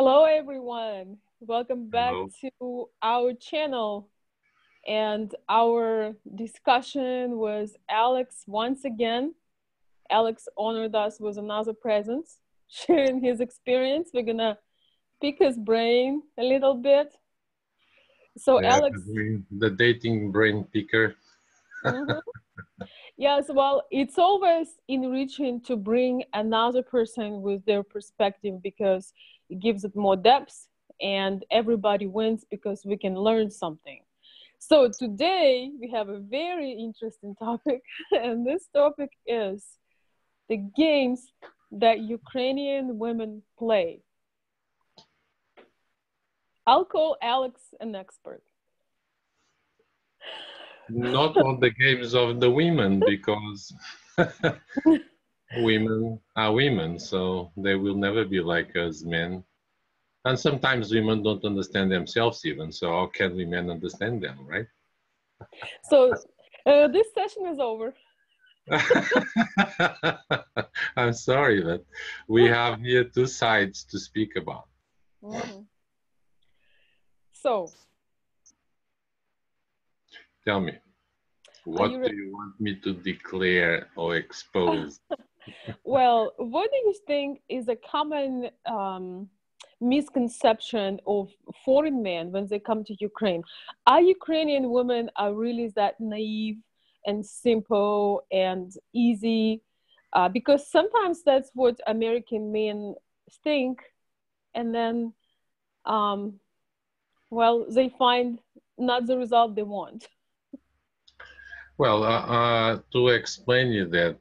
Hello, everyone. Welcome back Hello. to our channel. And our discussion was Alex once again. Alex honored us with another present, sharing his experience. We're gonna pick his brain a little bit. So, Yeah, Alex, the dating brain picker. mhm. Yes, well, it's always enriching to bring another person with their perspective because it gives it more depth and everybody wins because we can learn something. So today we have a very interesting topic, and this topic is the games that Ukrainian women play. I'll call Alex an expert. Not on the games of the women, because women are women, so they will never be like us men. And sometimes women don't understand themselves even, so how can we men understand them, right? So this session is over. I'm sorry, but we have here two sides to speak about. Mhm. So, Tell me, are you what do ready? you want me to declare or expose? Well, what do you think is a common misconception of foreign men when they come to Ukraine? Are Ukrainian women are really that naive and simple and easy? Because sometimes that's what American men think, and then, um, well, they find not the result they want. Well, to explain you that,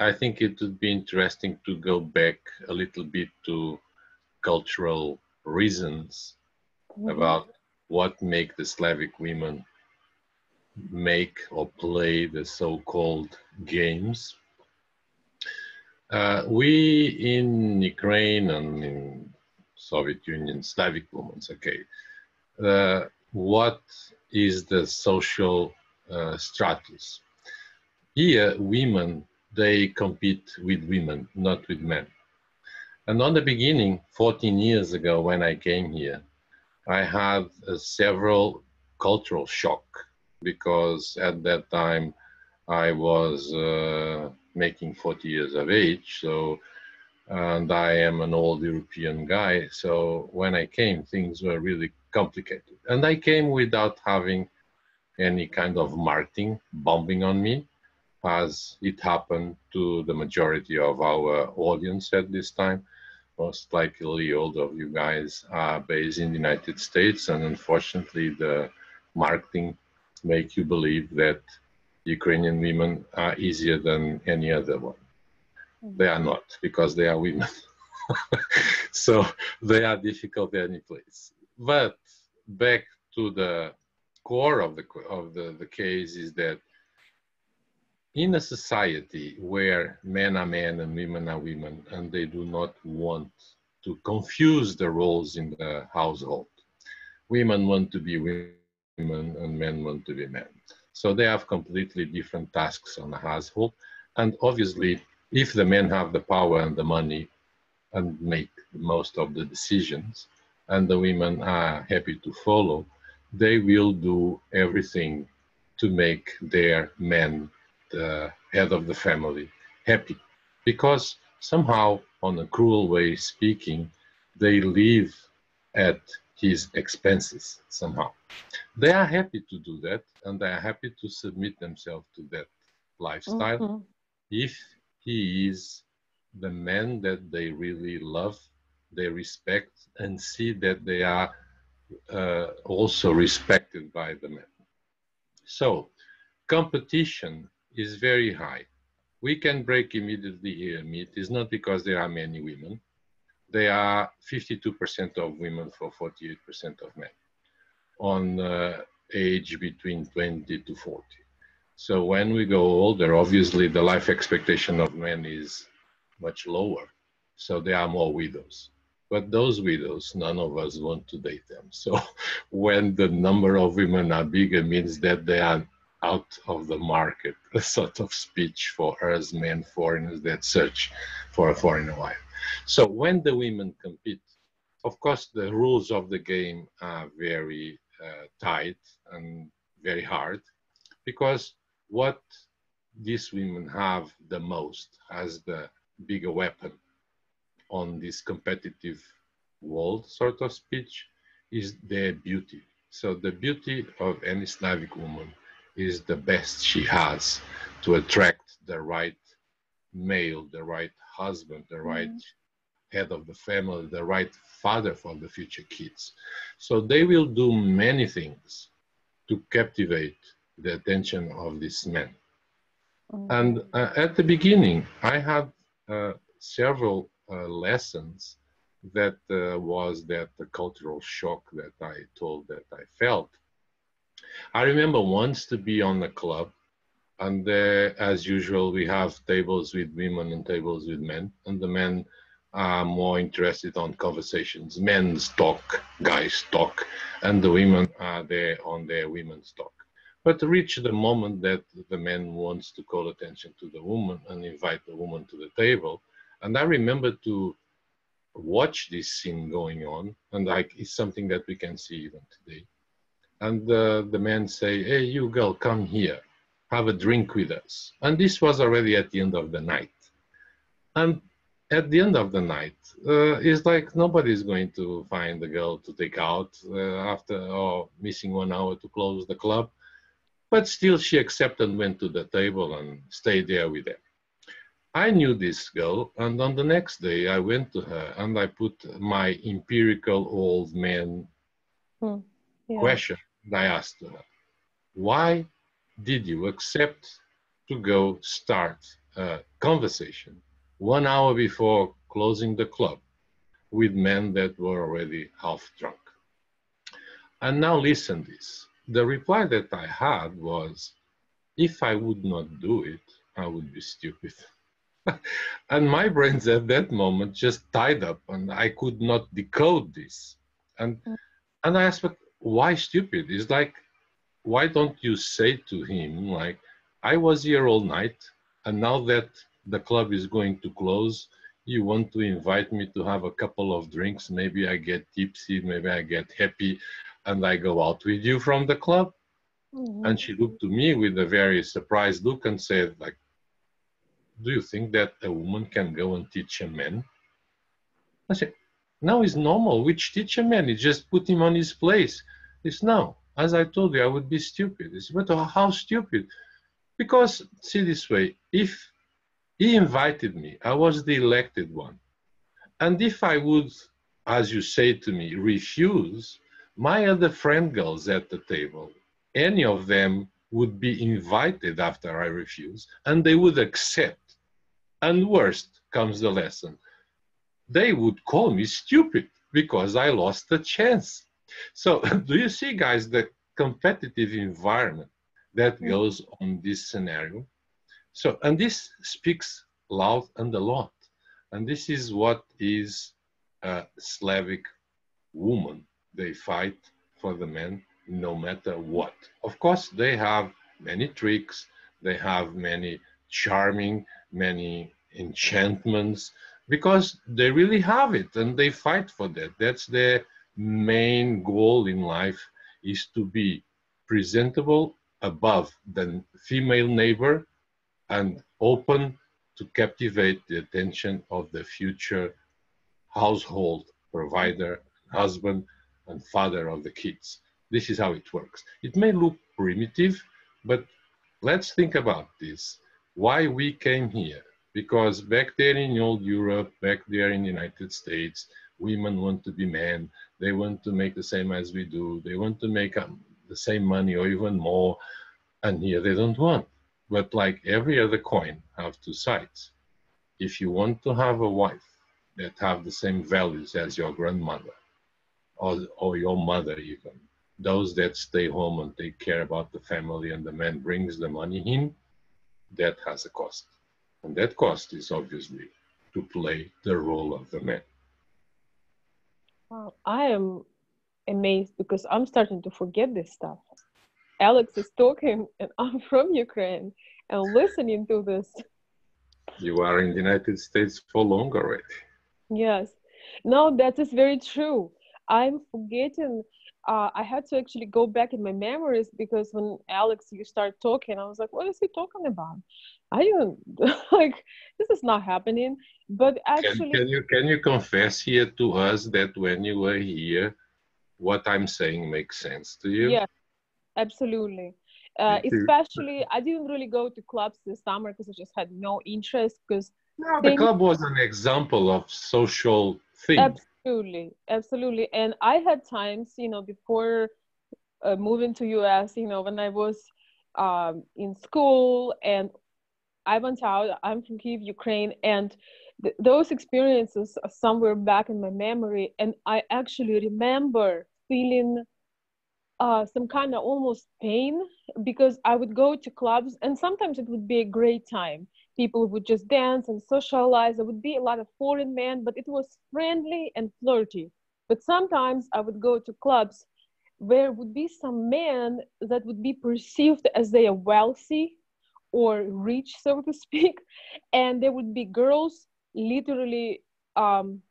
I think it would be interesting to go back a little bit to cultural reasons Mhm. about what make the Slavic women make or play the so-called games. We in Ukraine and in Soviet Union, Slavic women, okay. What is the social stratus? Here, women, they compete with women, not with men. And on the beginning, 14 years ago, when I came here, I had several cultural shock because at that time I was making 40 years of age. So, and I am an old European guy. So when I came, things were really complicated. And I came without having any kind of marketing bombing on me, as it happened to the majority of our audience at this time. Most likely, all of you guys are based in the United States, and unfortunately, the marketing make you believe that Ukrainian women are easier than any other one. They Mhm. are not, because they are women. So they are difficult any place. But back to the core of the case is that in a society where men are men and women are women, and they do not want to confuse the roles in the household, women want to be women and men want to be men. So they have completely different tasks on the household. And obviously, if the men have the power and the money and make most of the decisions, and the women are happy to follow, they will do everything to make their men, the head of the family, happy. Because somehow, on a cruel way speaking, they live at his expenses somehow. They are happy to do that, and they are happy to submit themselves to that lifestyle Mhm. if he is the man that they really love, they respect, and see that they are also respected by the men. So, competition is very high. We can break immediately here myth. It's not because there are many women. There are 52% of women for 48% of men on age between 20 to 40. So when we go older, obviously the life expectation of men is much lower. So there are more widows. But those widows, none of us want to date them. So when the number of women are bigger means that they are out of the market, a sort of speech for us men foreigners that search for a foreigner wife. So when the women compete, Of course, the rules of the game are very tight and very hard, because what these women have the most, as the bigger weapon on this competitive world, sort of speech, is their beauty. So the beauty of any Slavic woman is the best she has to attract the right male, the right husband, the right head of the family, the right father for the future kids. So they will do many things to captivate the attention of this man. And at the beginning, I had several lessons that was that the cultural shock that I told that I felt. I remember once to be on a club, and as usual, we have tables with women and tables with men, and the men are more interested on conversations. Men's talk, guys talk, and the women are there on their women's talk. But reach the moment that the man wants to call attention to the woman and invite the woman to the table. And I remember to watch this scene going on, and like it's something that we can see even today. And the men say, "Hey, you girl, come here, have a drink with us." And this was already at the end of the night. And at the end of the night, it's like nobody's going to find the girl to take out after missing 1 hour to close the club. But still, she accepted and went to the table and stayed there with them. I knew this girl, and on the next day, I went to her and I put my empirical old man question. I asked her, "Why did you accept to go start a conversation 1 hour before closing the club with men that were already half drunk?" And now listen this. The reply that I had was, if I would not do it, I would be stupid. And my brains at that moment just tied up and I could not decode this. And I asked, but why stupid? It's like, why don't you say to him, like, I was here all night, and now that the club is going to close, you want to invite me to have a couple of drinks, maybe I get tipsy, maybe I get happy, and I go out with you from the club? And she looked to me with a very surprised look and said, like, do you think that a woman can go and teach a man? I said, no, it's normal. Which teach a man? You just put him on his place. It's no. As I told you, I would be stupid. It's, but how stupid? Because, see this way, if he invited me, I was the elected one. And if I would, as you say to me, refuse, my other friend girls at the table, any of them would be invited after I refuse, and they would accept. And worst comes the lesson. They would call me stupid because I lost the chance. So do you see, guys, the competitive environment that goes on this scenario? So, and this speaks loud and a lot. And this is what is a Slavic woman. They fight for the men no matter what. Of course, they have many tricks. They have many charming, many enchantments, because they really have it and they fight for that. That's their main goal in life, is to be presentable above the female neighbor and open to captivate the attention of the future household provider, husband, and father of the kids. This is how it works. It may look primitive, but let's think about this. Why we came here? Because back there in old Europe, back there in the United States, women want to be men. They want to make the same as we do. They want to make the same money or even more. And here they don't want. But like every other coin, have two sides. If you want to have a wife that have the same values as your grandmother or your mother even, those that stay home and take care about the family and the man brings the money in, that has a cost. And that cost is obviously to play the role of the man. Wow, I am amazed because I'm starting to forget this stuff. Alex is talking and I'm from Ukraine and listening to this. You are in the United States for long already. Yes. No, that is very true. I'm forgetting. I had to actually go back in my memories because when Alex, you start talking, I was like, what is he talking about? I don't like this is not happening. But actually, Can you confess here to us that when you were here, what I'm saying makes sense to you? yeah, absolutely. Me too. Especially, I didn't really go to clubs this summer because I just had no interest. Because No, the things, club was an example of social thing. absolutely, absolutely. And I had times, before moving to US, when I was in school and I went out. I'm from Kiev, Ukraine, and those experiences are somewhere back in my memory. And I actually remember feeling some kind of almost pain because I would go to clubs, and sometimes it would be a great time. People would just dance and socialize. There would be a lot of foreign men, but it was friendly and flirty. But sometimes I would go to clubs where would be some men that would be perceived as they are wealthy or rich, so to speak, and there would be girls literally um,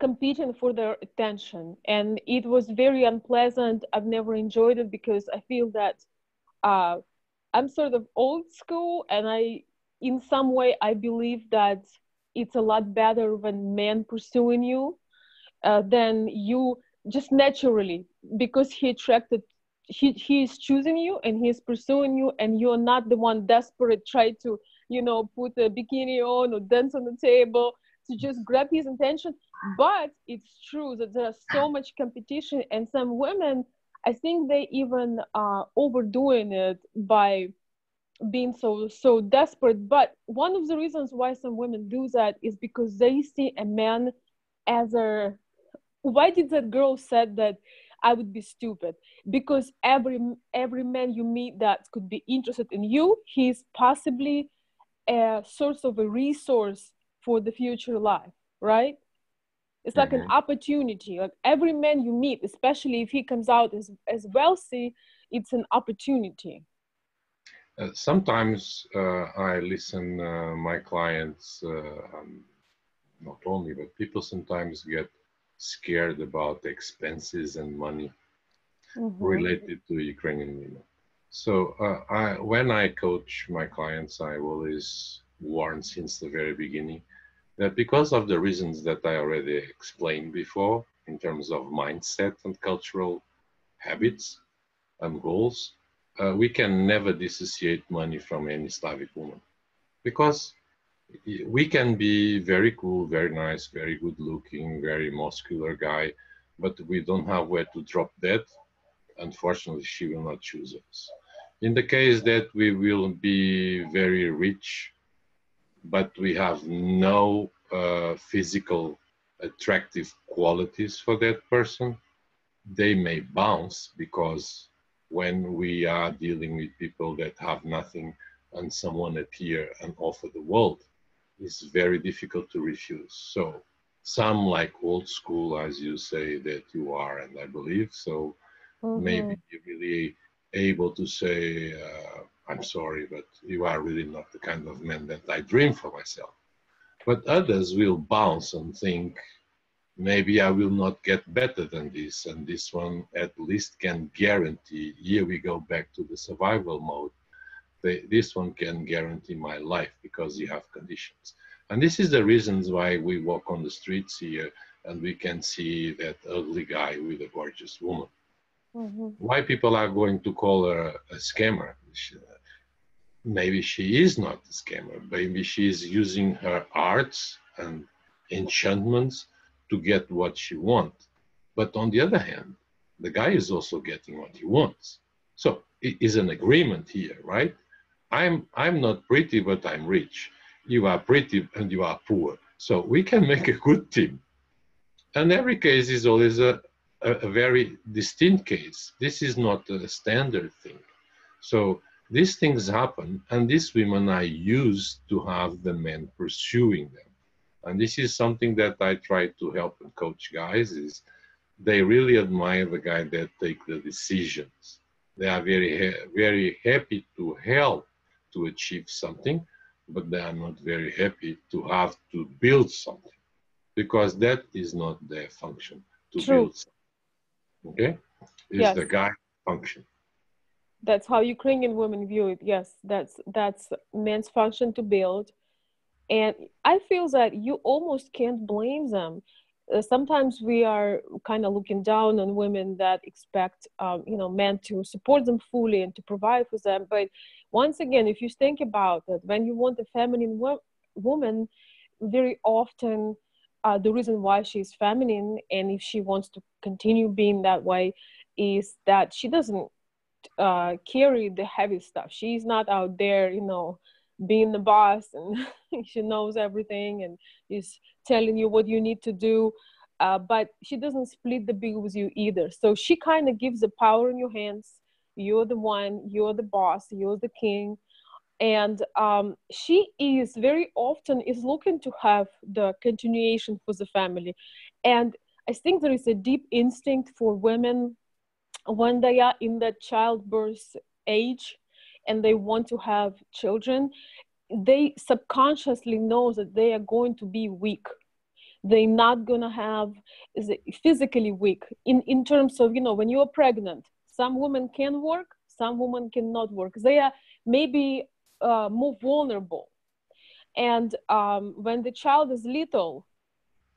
competing for their attention, and it was very unpleasant. I've never enjoyed it because I feel that uh, I'm sort of old school, and in some way, I believe that it's a lot better when men pursuing you than you just naturally because he is choosing you and he's pursuing you, and you're not the one desperate try to put a bikini on or dance on the table to just grab his attention. But it's true that there's so much competition, and some women, I think they even overdoing it by being so desperate. But one of the reasons why some women do that is because they see a man as a, why did that girl said that I would be stupid? Because every man you meet that could be interested in you, he's possibly a source of a resource for the future life, right? It's like an Mhm. opportunity. Like every man you meet, especially if he comes out as wealthy, it's an opportunity. Sometimes I listen my clients, not only, but people sometimes get scared about expenses and money Mm-hmm. related to Ukrainian women. So when I coach my clients, I always warn since the very beginning that because of the reasons that I already explained before in terms of mindset and cultural habits and goals, we can never dissociate money from any Slavic woman because we can be very cool, very nice, very good looking, very muscular guy, but we don't have where to drop that. Unfortunately, she will not choose us. In the case that we will be very rich, but we have no physical attractive qualities for that person, they may bounce because when we are dealing with people that have nothing and someone appear and offer the world, it's very difficult to refuse. So some like old school, as you say that you are, and I believe so, Mm-hmm. maybe you're really able to say, I'm sorry, but you are really not the kind of man that I dream for myself. But others will bounce and think, maybe I will not get better than this. And this one at least can guarantee, here we go back to the survival mode. This one can guarantee my life because you have conditions. And this is the reasons why we walk on the streets here and we can see that ugly guy with a gorgeous woman. Mm-hmm. Why people are going to call her a scammer? Maybe she is not a scammer. Maybe she is using her arts and enchantments to get what she wants. But on the other hand, the guy is also getting what he wants. So it is an agreement here, right? I'm not pretty, but I'm rich. You are pretty and you are poor. So we can make a good team. And every case is always a very distinct case. This is not a standard thing. So these things happen, and these women are used to have the men pursuing them. And this is something that I try to help and coach guys is they really admire the guy that take the decisions. They are very happy to help to achieve something, but they are not very happy to have to build something. because that is not their function to True. build. Okay, it's Yes. the guy function. That's how Ukrainian women view it. Yes, that's men's function to build. And I feel that you almost can't blame them. Sometimes we are kind of looking down on women that expect, men to support them fully and to provide for them. But once again, if you think about it, when you want a feminine woman, very often the reason why she's feminine, and if she wants to continue being that way, is that she doesn't carry the heavy stuff. She's not out there, being the boss, and she knows everything and is telling you what you need to do. But she doesn't split the bill with you either. So she kind of gives the power in your hands. You're the one, you're the boss, you're the king. And she is very often is looking to have the continuation for the family. And I think there is a deep instinct for women when they are in the childbirth age and they want to have children. They subconsciously know that they are going to be weak. They're not going to have physically weak in terms of, when you're pregnant, some women can work, some women cannot work. They are maybe more vulnerable. And when the child is little,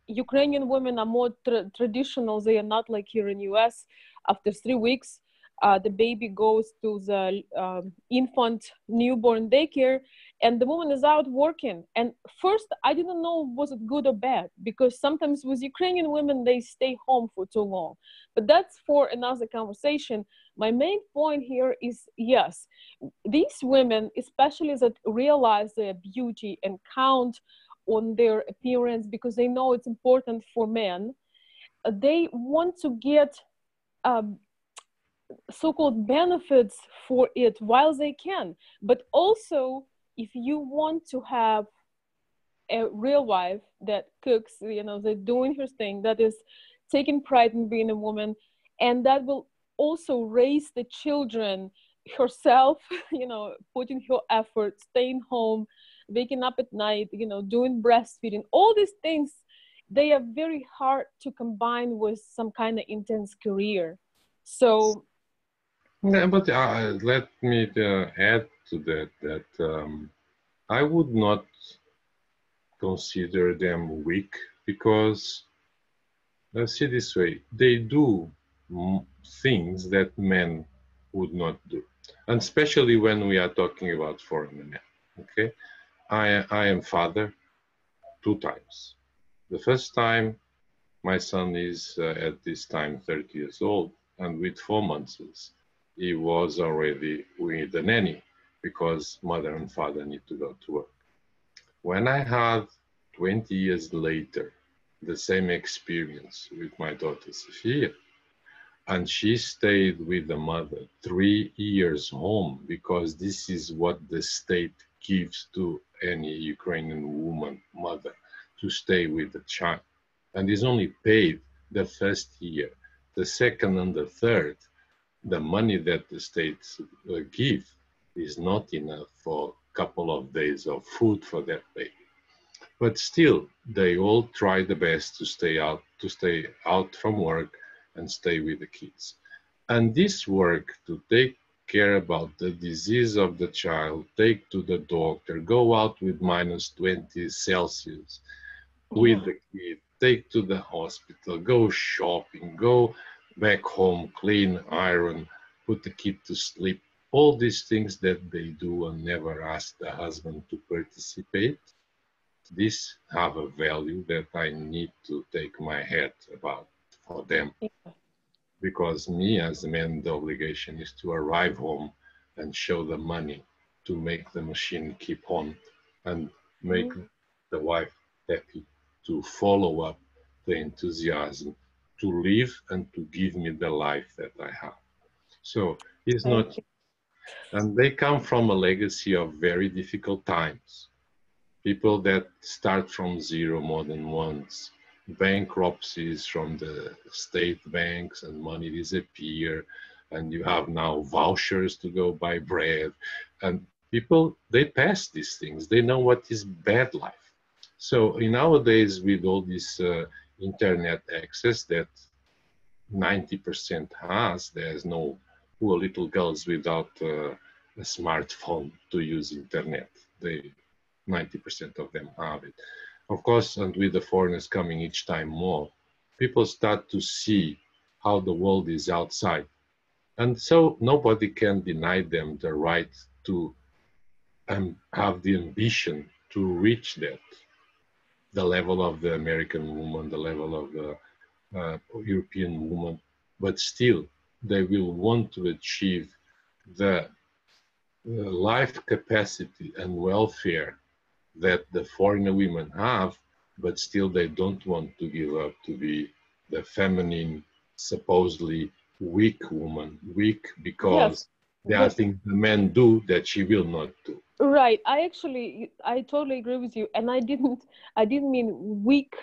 Ukrainian women are more traditional. They are not like here in US. After 3 weeks, the baby goes to the infant newborn daycare, and the woman is out working. And first, I didn't know was it good or bad, because sometimes with Ukrainian women, they stay home for too long. But that's for another conversation. My main point here is, yes, these women, especially that realize their beauty and count on their appearance because they know it's important for men, they want to get so-called benefits for it while they can. But also, if you want to have a real wife that cooks, that doing her thing, that is taking pride in being a woman, and that will also raise the children herself, putting her effort, staying home, waking up at night, doing breastfeeding, all these things, they are very hard to combine with some kind of intense career. So Yeah, but let me add to that I would not consider them weak because, let's see this way, they do things that men would not do, and especially when we are talking about foreign men. Okay, I am father 2 times. The first time, my son is at this time 30 years old, and with 4 months, he was already with a nanny because mother and father need to go to work. When I had 20 years later the same experience with my daughter Sophia, and she stayed with the mother 3 years home because this is what the state gives to any Ukrainian woman mother, to stay with the child, and is only paid the first year. The second and the third, the money that the states give is not enough for a couple of days of food for that baby. But still, they all try the best to stay out from work and stay with the kids. And this work to take care about the disease of the child, take to the doctor, go out with -20 Celsius with the kid, take to the hospital, go shopping, go back home, clean, iron, put the kid to sleep. All these things that they do and never ask the husband to participate, these have a value that I need to take my head about for them. Because me as a man, the obligation is to arrive home and show the money to make the machine keep on and make the wife happy, to follow up the enthusiasm, to live and to give me the life that I have. So it's not, and they come from a legacy of very difficult times. People that start from zero more than once, bankruptcies from the state banks and money disappear, and you have now vouchers to go buy bread. And people, they pass these things. They know what is bad life. So in nowadays, with all this internet access that 90% has, there's no poor little girls without a smartphone to use internet. They 90% of them have it. Of course, and with the foreigners coming each time more, people start to see how the world is outside. And so nobody can deny them the right to have the ambition to reach that, the level of the American woman, the level of the European woman, but still they will want to achieve the life capacity and welfare that the foreigner women have, but still they don't want to give up to be the feminine, supposedly weak woman, weak Yes, because there are but things the men do that she will not do. right. I totally agree with you, and I didn't mean weak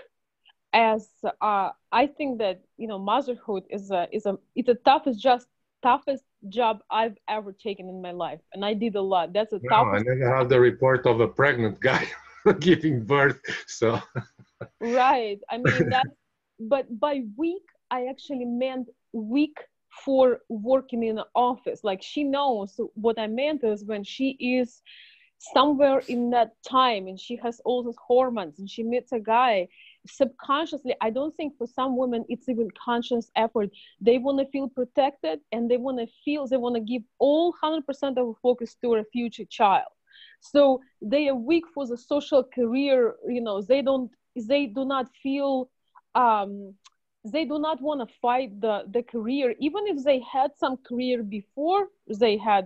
as I think that motherhood it's the toughest job I've ever taken in my life, and I did a lot. That's the No, I toughest. never have the report of a pregnant guy giving birth, so Right. I mean that, but by week I actually meant week for working in an office. Like she knows what I meant is when she is somewhere in that time and she has all those hormones and she meets a guy subconsciously. I don't think for some women it's even conscious effort. They want to feel protected and they want to give all 100% of focus to a future child. So they are weak for the social career. They do not feel um they do not want to fight the career, even if they had some career before they had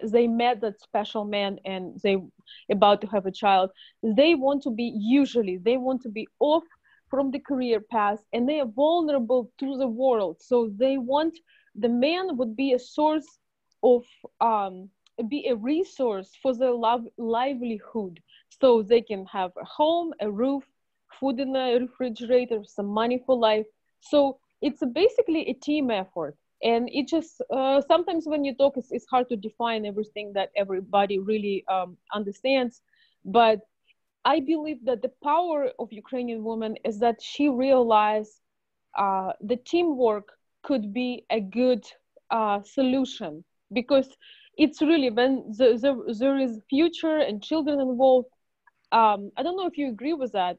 they met that special man and they about to have a child. They want to be off from the career path and they are vulnerable to the world, so they want the man would be a source of be a resource for their livelihood, so they can have a home, a roof, food in the refrigerator, some money for life. So it's basically a team effort, and it just sometimes when you talk it's hard to define everything that everybody really understands. But I believe that the power of Ukrainian woman is that she realized the teamwork could be a good solution, because it's really when there is future and children involved. I don't know if you agree with that.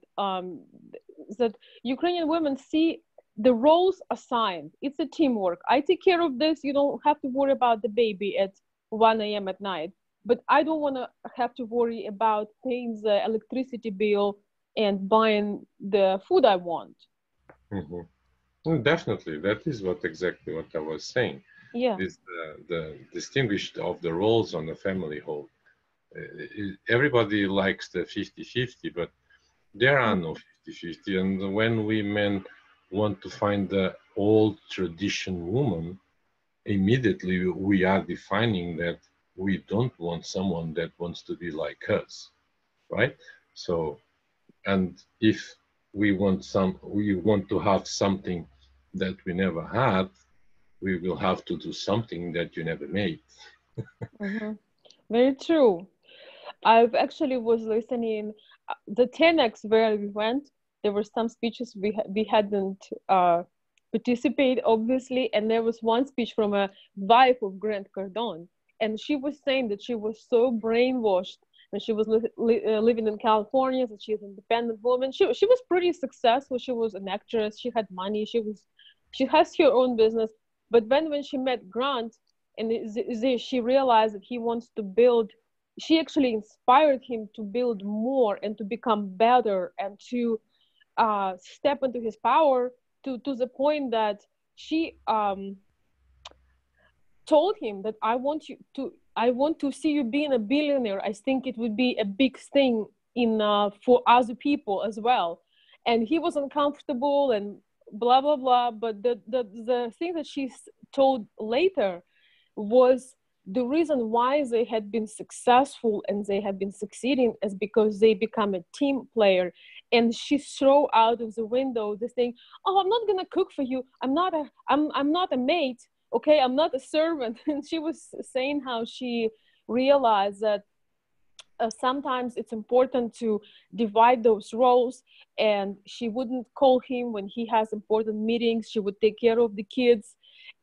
That Ukrainian women see the roles assigned. It's a teamwork. I take care of this. You don't have to worry about the baby at 1 a.m. at night. But I don't want to have to worry about paying the electricity bill and buying the food I want. mhm. Definitely, that is exactly what I was saying. Yeah. Is the distinguished of the roles on the family whole. Everybody likes the 50-50, but there are no 50-50. And when we men want to find the old tradition woman, immediately we are defining that we don't want someone that wants to be like us, right? So, and if we want to have something that we never had, we will have to do something that you never made. Mm-hmm. Very true. I've actually was listening the 10x where we went. There were some speeches we hadn't participate obviously, and there was one speech from a wife of Grant Cardone, and she was saying that she was so brainwashed when she was living in California, that she's an independent woman. She was pretty successful. She was an actress. She had money. She has her own business. But when she met Grant, and she realized that he wants to build, she actually inspired him to build more and to become better and to step into his power to the point that she told him that I want to see you being a billionaire. I think it would be a big thing in for other people as well. And he was uncomfortable and blah blah blah. But the thing that she told later was the reason why they had been successful and they had been succeeding is because they become a team player. And she threw out of the window this thing, oh, I'm not gonna cook for you, I'm not a maid, okay, I'm not a servant. And she was saying how she realized that sometimes it's important to divide those roles, and she wouldn't call him when he has important meetings. She would take care of the kids.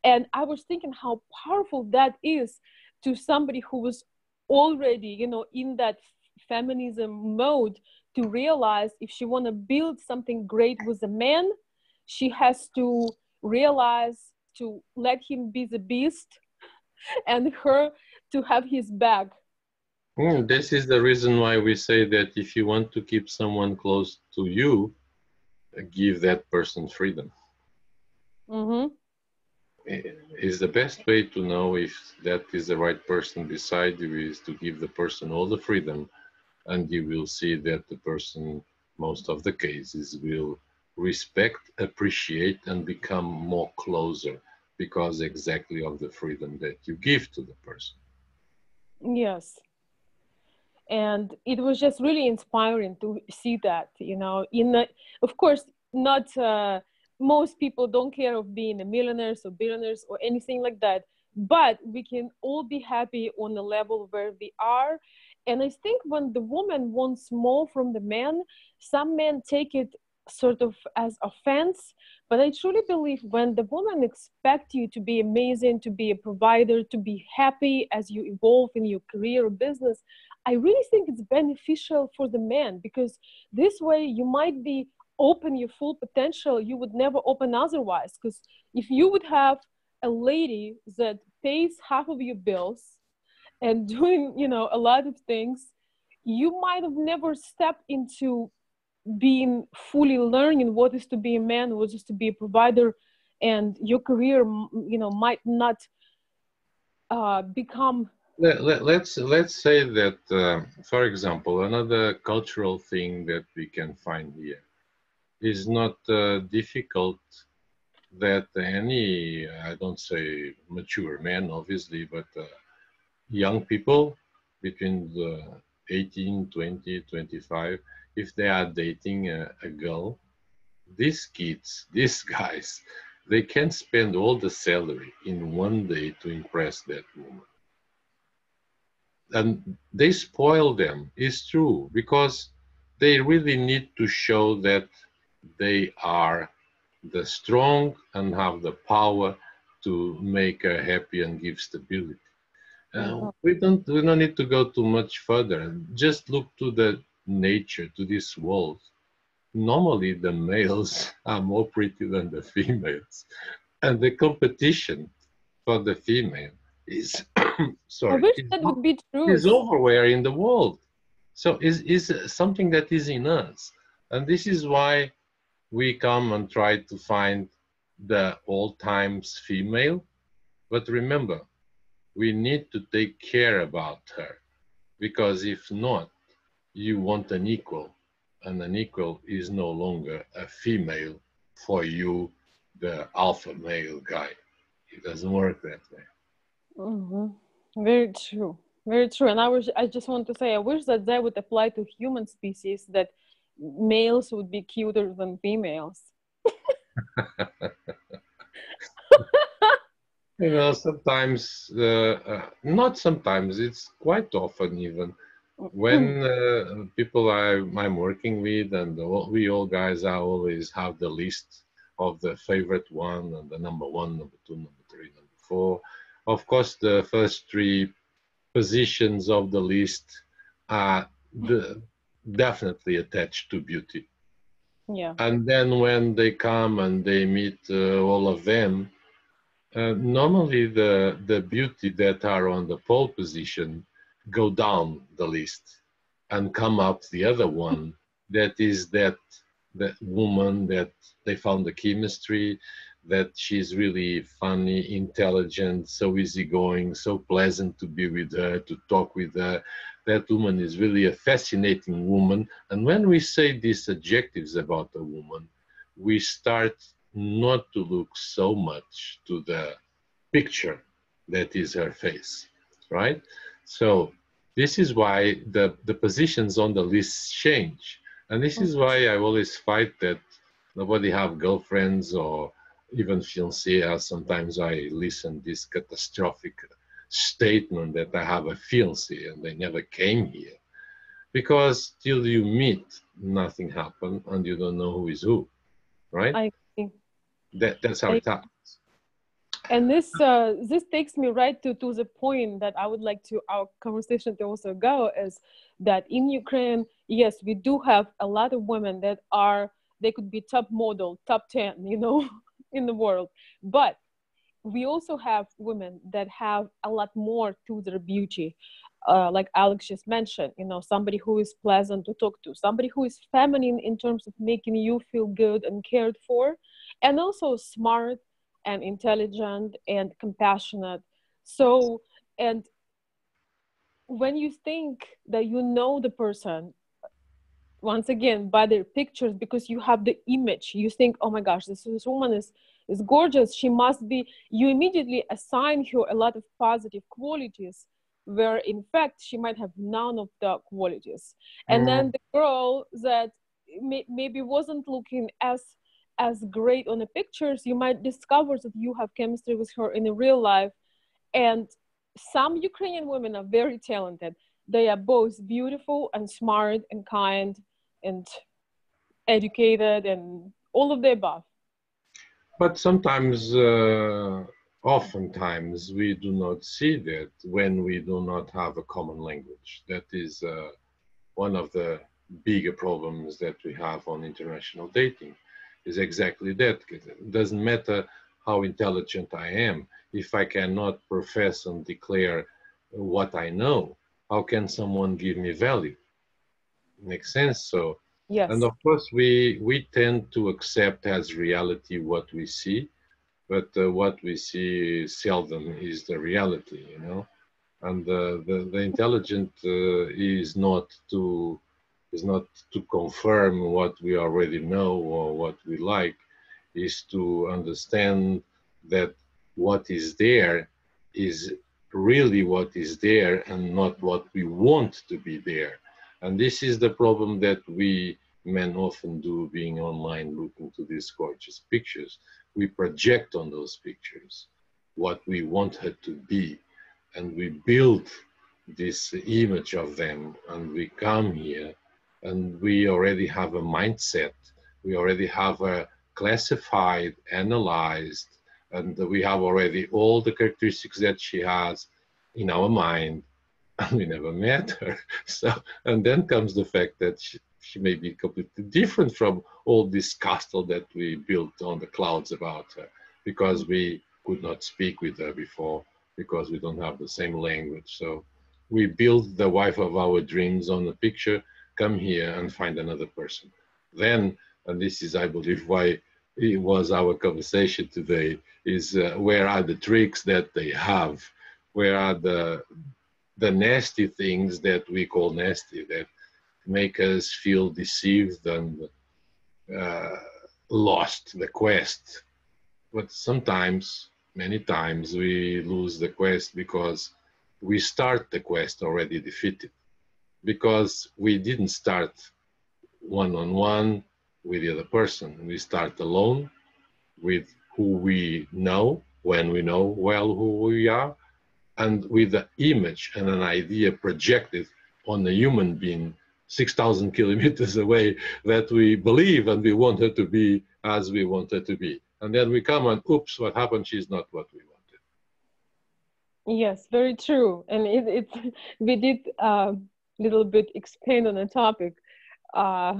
And I was thinking how powerful that is to somebody who was already, you know, in that feminism mode, to realize if she want to build something great with a man, she has to realize to let him be the beast and her to have his back. This is the reason why we say that if you want to keep someone close to you, give that person freedom. Mm-hmm. Is the best way to know if that is the right person beside you is to give the person all the freedom, and you will see that the person, most of the cases, will respect, appreciate, and become more closer because exactly of the freedom that you give to the person. Yes. And it was just really inspiring to see that, you know, of course, not most people don't care of being a millionaires or billionaires or anything like that, but we can all be happy on the level where we are. And I think when the woman wants more from the man, some men take it sort of as offense, but I truly believe when the woman expects you to be amazing, to be a provider, to be happy as you evolve in your career or business, I really think it's beneficial for the man, because this way you might be open your full potential you would never open otherwise. Because if you would have a lady that pays half of your bills and doing, you know, a lot of things, you might have never stepped into being fully learning what is to be a man, what is to be a provider, and your career, you know, might not become. Let's say that, for example, another cultural thing that we can find here is not difficult that any, I don't say mature men, obviously, but young people between the 18, 20, 25, if they are dating a girl, these kids, these guys, they can spend all the salary in one day to impress that woman. And they spoil them, it's true, because they really need to show that they are the strong and have the power to make her happy and give stability. We don't need to go too much further. Just look to the nature, to this world. Normally, the males are more pretty than the females, and the competition for the female is I sorry wish that would be is truth. everywhere in the world. So is something that is in us, and this is why we come and try to find the all times female. But remember, we need to take care about her, because if not, you want an equal, and an equal is no longer a female for you, the alpha male guy. It doesn't work that way. Very true. Very true. And I just want to say, I wish that that would apply to human species, that males would be cuter than females. You know, sometimes, not sometimes, it's quite often even, when people I'm working with, and we all guys are always have the list of the favorite one, and the number one, number two, number three, number four. Of course, the first three positions of the list are definitely attached to beauty. Yeah. And then when they come and they meet all of them, normally the beauty that are on the pole position go down the list and come up the other one, that is that woman that they found the chemistry, that she's really funny, intelligent, so easygoing, so pleasant to be with her, to talk with her. That woman is really a fascinating woman. And when we say these adjectives about a woman, we start not to look so much to the picture that is her face, right? So this is why the positions on the list change. And this is why I always fight that nobody have girlfriends or even fiancé. Sometimes I listen this catastrophic statement that I have a fiancé and they never came here. because till you meet, nothing happens, and you don't know who is who, right? I agree. That's how it happens. And this takes me right to the point that I would like to our conversation to also go, is that in Ukraine, yes, we do have a lot of women that are, they could be top model, top 10, you know, in the world. But we also have women that have a lot more to their beauty. Like Alex just mentioned, you know, somebody who is pleasant to talk to, somebody who is feminine in terms of making you feel good and cared for, and also smart and intelligent and compassionate. So, and when you think that you know the person, once again, by their pictures, because you have the image, you think, oh my gosh, this woman is gorgeous, she must be, you immediately assign her a lot of positive qualities, where in fact she might have none of the qualities. And then the girl that maybe wasn't looking as great on the pictures, you might discover that you have chemistry with her in the real life. And some Ukrainian women are very talented. They are both beautiful and smart and kind and educated and all of the above. But sometimes, oftentimes, we do not see that when we do not have a common language. That is one of the bigger problems that we have on international dating, is exactly that. It doesn't matter how intelligent I am. If I cannot profess and declare what I know, how can someone give me value? Makes sense? So, and Yes. of course, we tend to accept as reality what we see, but what we see seldom is the reality, you know. And the intelligent is not to confirm what we already know or what we like, is to understand that what is there is really what is there and not what we want to be there. And this is the problem that we men often do, being online looking to these gorgeous pictures. We project on those pictures what we want her to be, and we build this image of them, and we come here and we already have a mindset, we already have a classified, analyzed, and we have already all the characteristics that she has in our mind, and we never met her. So, and then comes the fact that she may be completely different from all this castle that we built on the clouds about her, because we could not speak with her before, because we don't have the same language. So we build the wife of our dreams on a picture, come here and find another person. Then, and this is, I believe, why it was our conversation today, is where are the tricks that they have? Where are the nasty things that we call nasty, that make us feel deceived and uh, lost the quest? But sometimes, many times, we lose the quest because we start the quest already defeated, because we didn't start one-on-one with the other person. We start alone with who we know, when we know well who we are, and with the image and an idea projected on a human being 6,000 kilometers away, that we believe and we want her to be as we want her to be. And then we come and oops, what happened? She's not what we wanted. Yes, very true. And we did a little bit expand on the topic. Uh,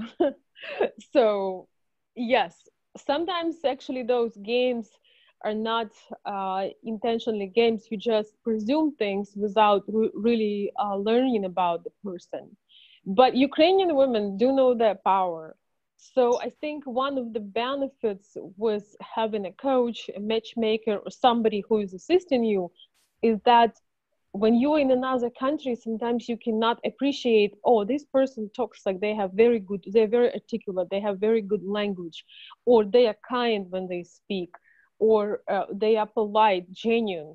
so yes, sometimes actually those games are not intentionally games. You just presume things without really learning about the person. But Ukrainian women do know their power. So I think one of the benefits with having a coach, a matchmaker, or somebody who is assisting you is that when you're in another country, sometimes you cannot appreciate, oh, this person talks like they have very good, they're very articulate, they have very good language, or they are kind when they speak, or they are polite, genuine.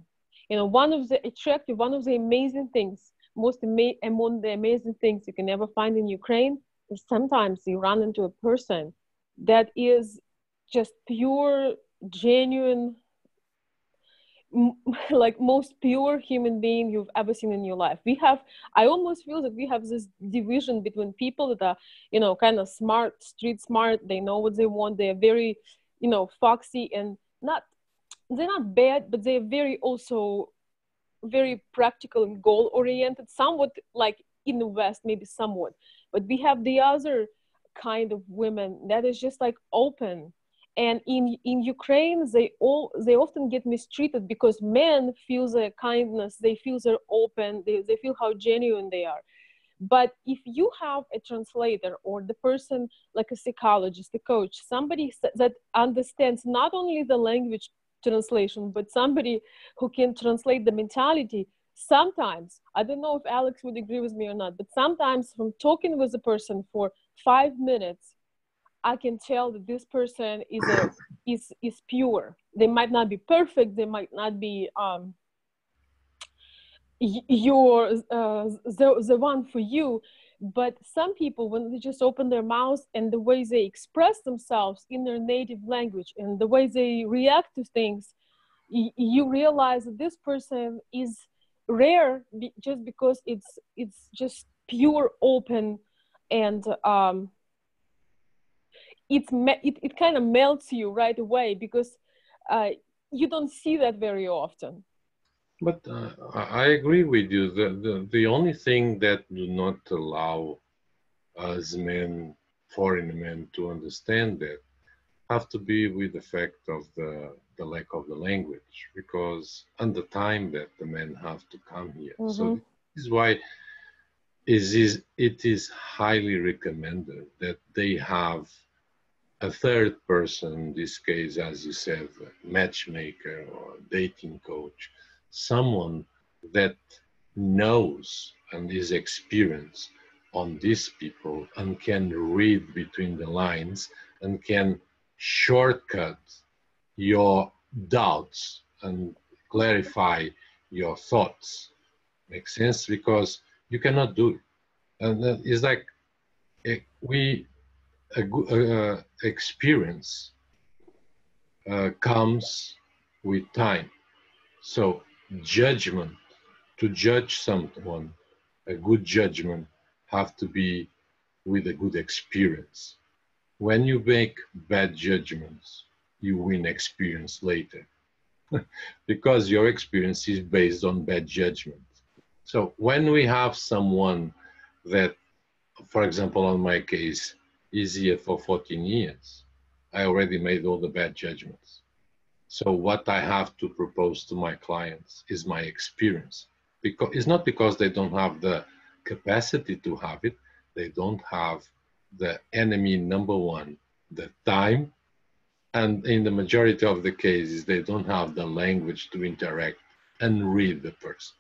You know, one of the attractive, one of the amazing things, among the amazing things you can never find in Ukraine is sometimes you run into a person that is just pure, genuine, like most pure human being you've ever seen in your life. I almost feel that we have this division between people that are, you know, kind of smart, street smart. They know what they want. They're very, you know, foxy, and they're not bad, but they're very also very practical and goal oriented, somewhat like in the West, maybe somewhat. But we have the other kind of women that is just like open. And in Ukraine, they often get mistreated because men feel their kindness, they feel they're open, they feel how genuine they are. But if you have a translator or the person like a psychologist, a coach, somebody that understands not only the language translation, but somebody who can translate the mentality, sometimes, I don't know if Alex would agree with me or not, but sometimes from talking with a person for 5 minutes, I can tell that this person is pure. They might not be perfect. They might not be the one for you, but some people, when they just open their mouths and the way they express themselves in their native language and the way they react to things, you realize that this person is rare just because it's just pure, open, and it kind of melts you right away because you don't see that very often. But I agree with you. The only thing that do not allow us men, foreign men, to understand that have to be with the fact of the lack of the language, because and the time that the men have to come here. Mm-hmm. So this is why it is highly recommended that they have a third person, in this case, as you said, a matchmaker or a dating coach, someone that knows and is experienced on these people and can read between the lines and can shortcut your doubts and clarify your thoughts. Makes sense? Because you cannot do it. And it's like we a good experience comes with time. So judgment, to judge someone, a good judgment have to be with a good experience. When you make bad judgments, you win experience later because your experience is based on bad judgment. So when we have someone that, for example, on my case, is here for 14 years, I already made all the bad judgments. So what I have to propose to my clients is my experience. Because it's not because they don't have the capacity to have it, they don't have the enemy number one, the time, and in the majority of the cases, they don't have the language to interact and read the person.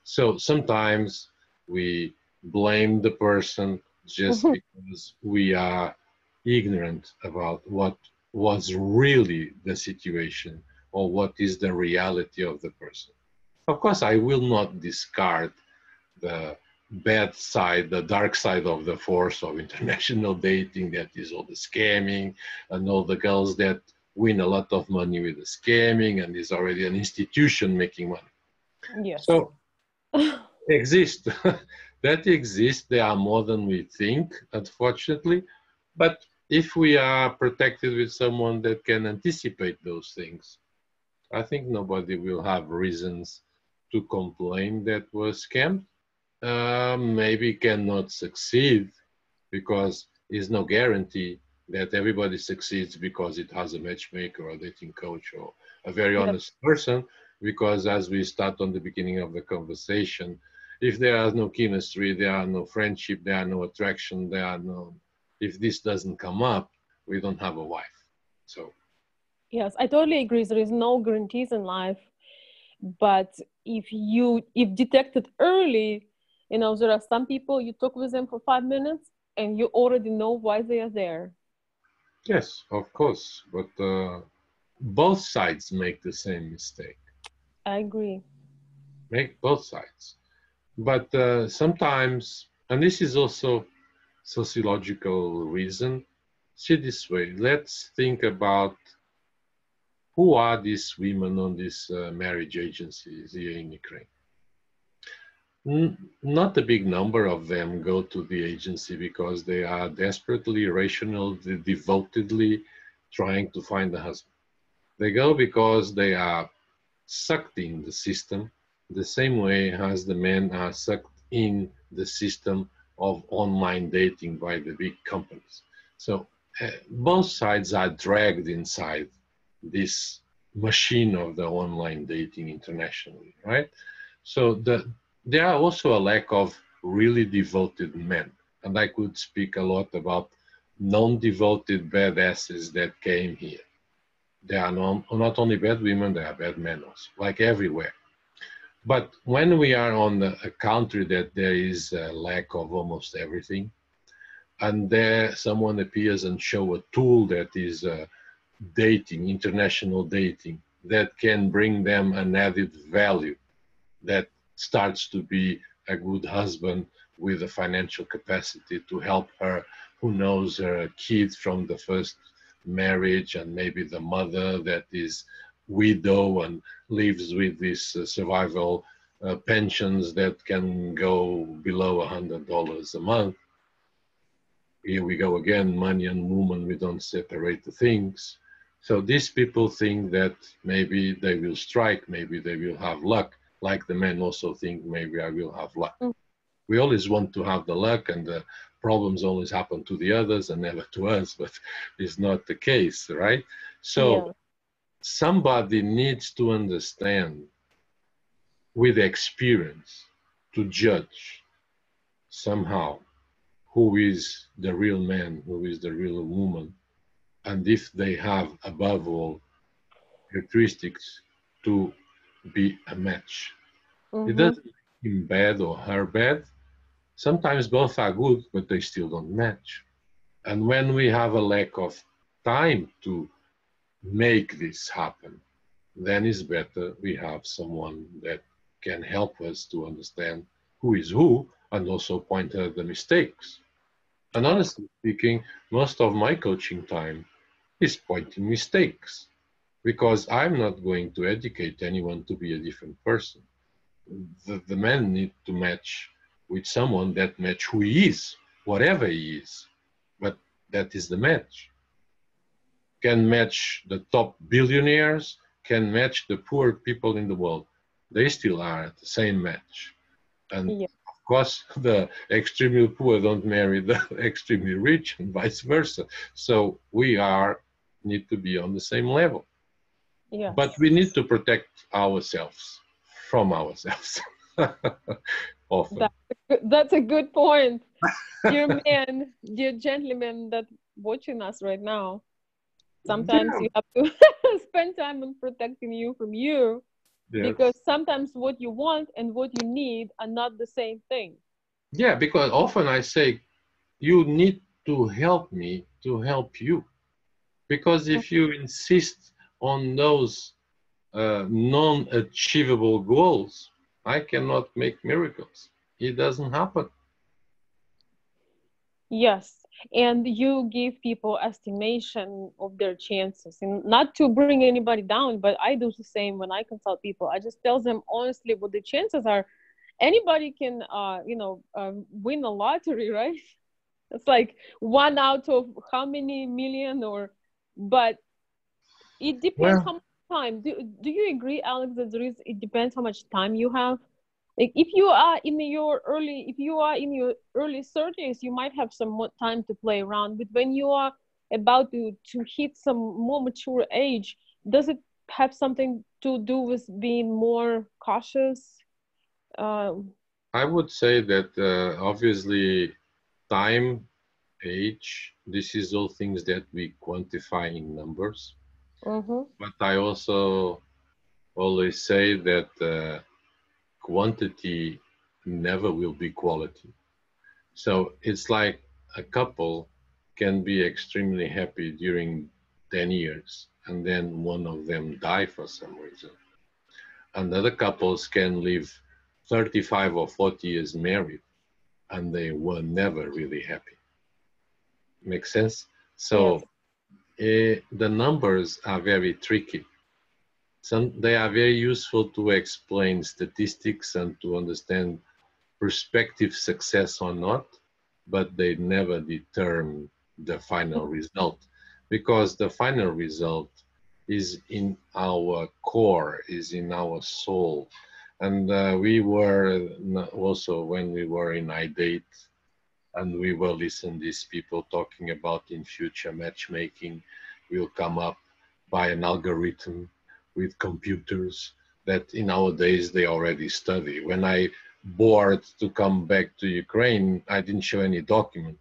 So sometimes we blame the person just because we are ignorant about what was really the situation or what is the reality of the person. Of course, I will not discard the bad side, the dark side of the force of international dating, that is all the scamming and all the girls that win a lot of money with the scamming and is already an institution making money. Yes. So exist. That exists. They are more than we think, unfortunately. But if we are protected with someone that can anticipate those things, I think nobody will have reasons to complain that was scammed. Maybe cannot succeed because there's no guarantee that everybody succeeds because it has a matchmaker or dating coach or a very honest person. Because as we start on the beginning of the conversation, if there is no chemistry, there are no friendship, there are no attraction, there are no, if this doesn't come up, we don't have a wife. So yes, I totally agree. There is no guarantees in life, but if detected early, you know, there are some people you talk with them for 5 minutes and you already know why they are there. yes, of course, but both sides make the same mistake. I agree. Make both sides. But sometimes, and this is also sociological reason, see this way, let's think about Who are these women on these marriage agencies here in Ukraine? Not a big number of them go to the agency because they are desperately rational, devotedly trying to find a husband. They go because they are sucked in the system the same way as the men are sucked in the system of online dating by the big companies. So both sides are dragged inside this machine of the online dating internationally, right? So there are also a lack of really devoted men. And I could speak a lot about non-devoted badasses that came here. There are not only bad women, there are bad men also, like everywhere. But when we are on a country that there is a lack of almost everything, and there someone appears and show a tool that is dating, international dating, that can bring them an added value, that starts to be a good husband with a financial capacity to help her, who knows her kids from the first marriage, and maybe the mother that is widow and lives with these survival pensions that can go below $100 a month. Here we go again, money and woman, we don't separate the things. So these people think that maybe they will strike, maybe they will have luck, like the men also think maybe I will have luck. We always want to have the luck, and the problems always happen to the others and never to us, but it's not the case, right? So somebody needs to understand with experience to judge somehow who is the real man, who is the real woman, and if they have above all characteristics to be a match. It doesn't make him bad or her bad. Sometimes both are good, but they still don't match. And when we have a lack of time to make this happen, then it's better we have someone that can help us to understand who is who and also point out the mistakes. And honestly speaking, most of my coaching time is pointing mistakes, because I'm not going to educate anyone to be a different person. The man need to match with someone that match who he is, whatever he is, but that is the match. Can match the top billionaires, can match the poor people in the world. They still are the same match. And of course, the extremely poor don't marry the extremely rich, and vice versa. So we need to be on the same level. Yes. But we need to protect ourselves from ourselves. Often. That's a good point. Dear men, dear gentlemen that watching us right now, sometimes you have to spend time on protecting you from you. Yes. Because sometimes what you want and what you need are not the same thing. Yeah, because often I say, you need to help me to help you. Because if you insist on those non-achievable goals, I cannot make miracles. It doesn't happen. Yes, and you give people estimation of their chances, and not to bring anybody down, but I do the same when I consult people. I just tell them honestly what the chances are. Anybody can, win a lottery, right? It's like 1 out of how many million, but it depends how much time. Do you agree, Alex, that it depends how much time you have? Like if you are in your early 30s, you might have some more time to play around. But when you are about to hit some more mature age, does it have something to do with being more cautious? I would say that obviously time, age, this is all things that we quantify in numbers. But I also always say that quantity never will be quality. So it's like a couple can be extremely happy during 10 years and then one of them die for some reason. And other couples can live 35 or 40 years married and they were never really happy. Make sense? So the numbers are very tricky. They are very useful to explain statistics and to understand prospective success or not, but they never determine the final result, because the final result is in our core, is in our soul. And we were also, when we were in iDate, and we will listen these people talking about in future matchmaking will come up by an algorithm with computers that in our days they already study. When I bored to come back to Ukraine, I didn't show any document.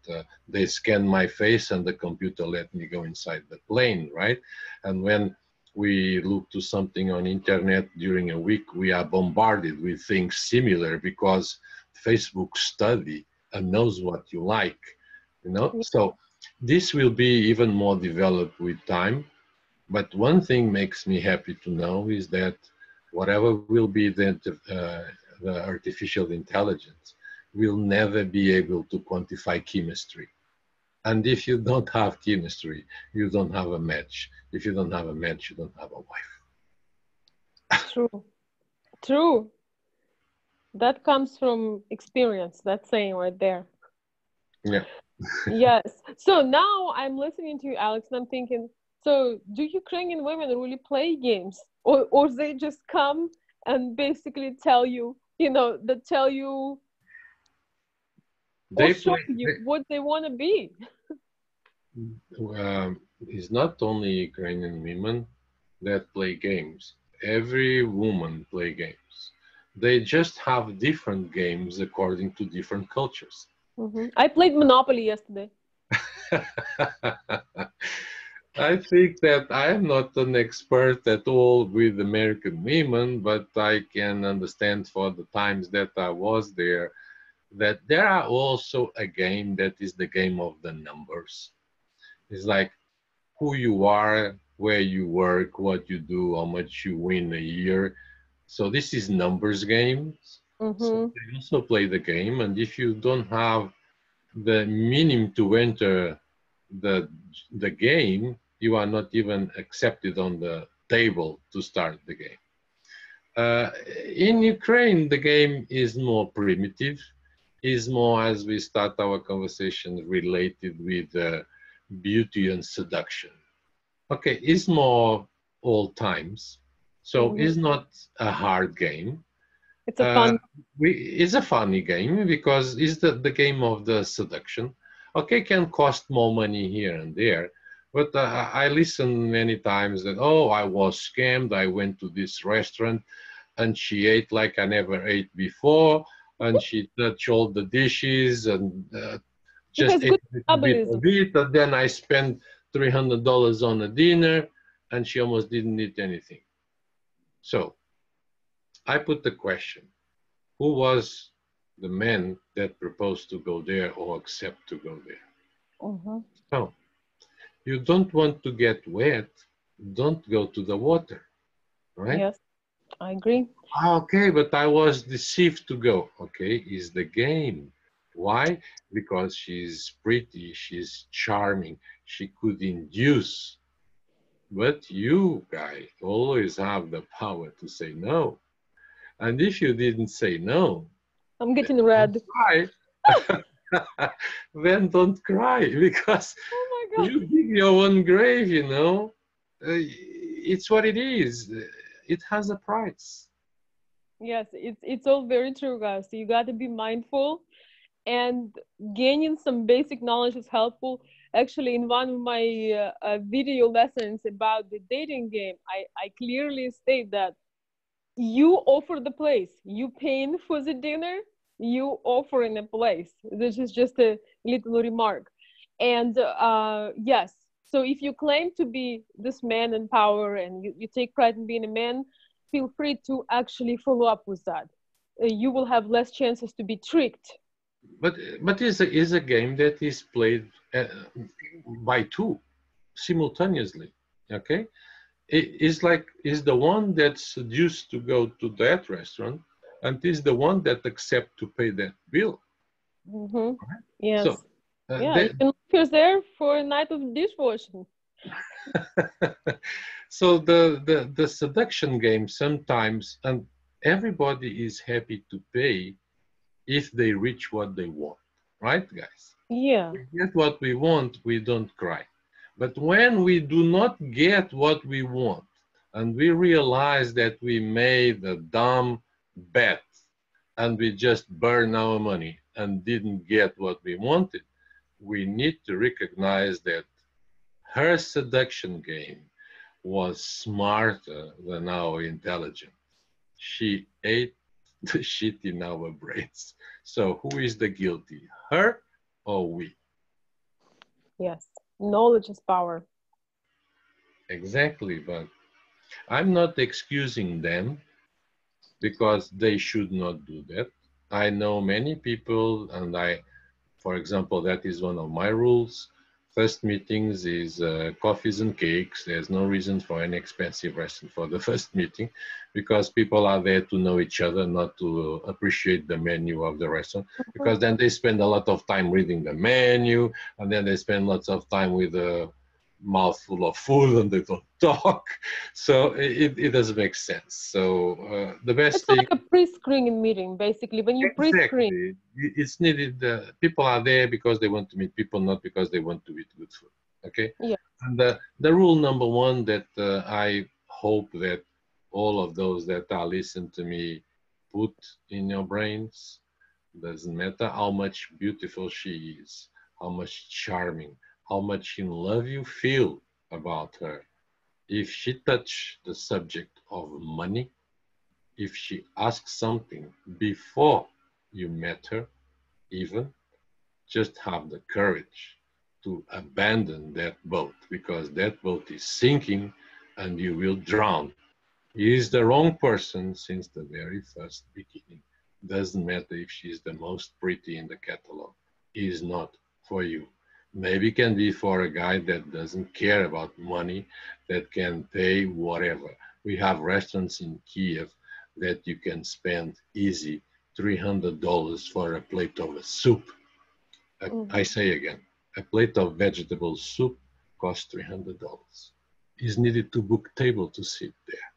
They scanned my face and the computer let me go inside the plane, right? And when we look to something on internet during a week, we are bombarded with things similar because Facebook study and knows what you like, you know? So this will be even more developed with time. But one thing makes me happy to know is that whatever will be the artificial intelligence will never be able to quantify chemistry. And if you don't have chemistry, you don't have a match. If you don't have a match, you don't have a wife. True. True. That comes from experience, that saying right there. Yeah. Yes. So now I'm listening to you, Alex, and I'm thinking, so do Ukrainian women really play games? Or they just come and basically tell you, that tell you or show you what they want to be? It's not only Ukrainian women that play games. Every woman play games. They just have different games according to different cultures. Mm-hmm. I played Monopoly yesterday. I think that I am not an expert at all with American women, but I can understand for the times that I was there that there are also a game that is the game of the numbers. It's like who you are, where you work, what you do, how much you win a year. So this is numbers games. Mm-hmm. So they also play the game, and if you don't have the minimum to enter the game, you are not even accepted on the table to start the game. In Ukraine, the game is more primitive, is more, as we start our conversation, related with beauty and seduction. Okay, it's more old times, so it's not a hard game. It's a fun. It's a funny game because it's the game of the seduction. Okay, can cost more money here and there, but I listen many times that, oh, I was scammed. I went to this restaurant and she ate like I never ate before, and she touched all the dishes and just ate a bit of it, and then I spent $300 on a dinner and she almost didn't eat anything. So I put the question, who was the man that proposed to go there or accept to go there? So you don't want to get wet, don't go to the water, right? Yes, I agree. Okay, but I was deceived to go. Okay, is the game. Why? Because she's pretty, she's charming, she could induce. But you, guy, always have the power to say no. And if you didn't say no, I'm getting red. Cry. Then don't cry, because you dig your own grave, you know. It's what it is. It has a price. Yes, it's all very true, guys. So you got to be mindful, and gaining some basic knowledge is helpful. Actually, in one of my video lessons about the dating game, I clearly state that you offer the place, you paying for the dinner, you offering a place. This is just a little remark. And yes, so if you claim to be this man in power and you take pride in being a man, feel free to actually follow up with that. You will have less chances to be tricked. But is a game that is played by two simultaneously. Okay, is the one that's seduced to go to that restaurant, and is the one that accept to pay that bill. Mm-hmm. Yes. So, yeah, you can look there for a night of dishwashing. So the seduction game sometimes, and everybody is happy to pay if they reach what they want, right, guys? Yeah. We get what we want, we don't cry. But when we do not get what we want, and we realize that we made a dumb bet and we just burned our money and didn't get what we wanted, we need to recognize that her seduction game was smarter than our intelligence. She ate the shit in our brains. So who is the guilty, her or we? Yes. Knowledge is power. Exactly, but I'm not excusing them because they should not do that. I know many people, and for example, that is one of my rules. First meetings is coffees and cakes. There's no reason for any expensive restaurant for the first meeting because people are there to know each other, not to appreciate the menu of the restaurant. Because then they spend a lot of time reading the menu, and then they spend lots of time with a mouthful of food and they don't talk. So it doesn't make sense. So the best It's thing. like a pre-screening meeting, basically. When you pre-screen. Exactly. It's needed. People are there because they want to meet people, not because they want to eat good food. Okay. Yeah. And the rule number one that I hope that all of those that are listening to me put in your brains, doesn't matter how much beautiful she is, how much charming, how much in love you feel about her. If she touch the subject of money, if she asks something before you met her, even, just have the courage to abandon that boat because that boat is sinking and you will drown. He is the wrong person since the very first beginning. Doesn't matter if she's the most pretty in the catalog. He is not for you. Maybe can be for a guy that doesn't care about money, that can pay whatever. We have restaurants in Kiev that you can spend easy $300 for a plate of a soup. I say again, a plate of vegetable soup costs $300. Is needed to book table to sit there.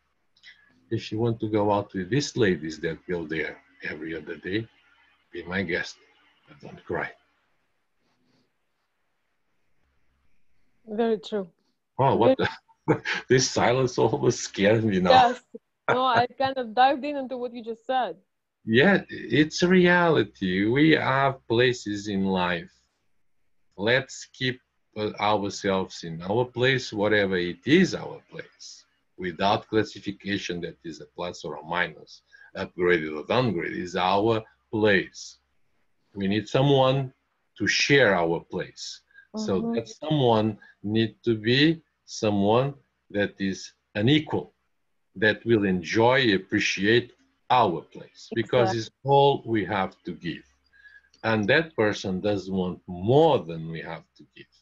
If you want to go out with these ladies that go there every other day, be my guest, but don't cry. Very true. Oh, Very, what the? This silence almost scared me now. yes. No, I kind of dived in into what you just said. Yeah, it's a reality. We have places in life. Let's keep ourselves in our place, whatever it is our place, without classification that is a plus or a minus, upgraded or downgraded, is our place. We need someone to share our place. So that someone need to be someone that is an equal, that will enjoy, appreciate our place, because Exactly. it's all we have to give. And that person does want more than we have to give.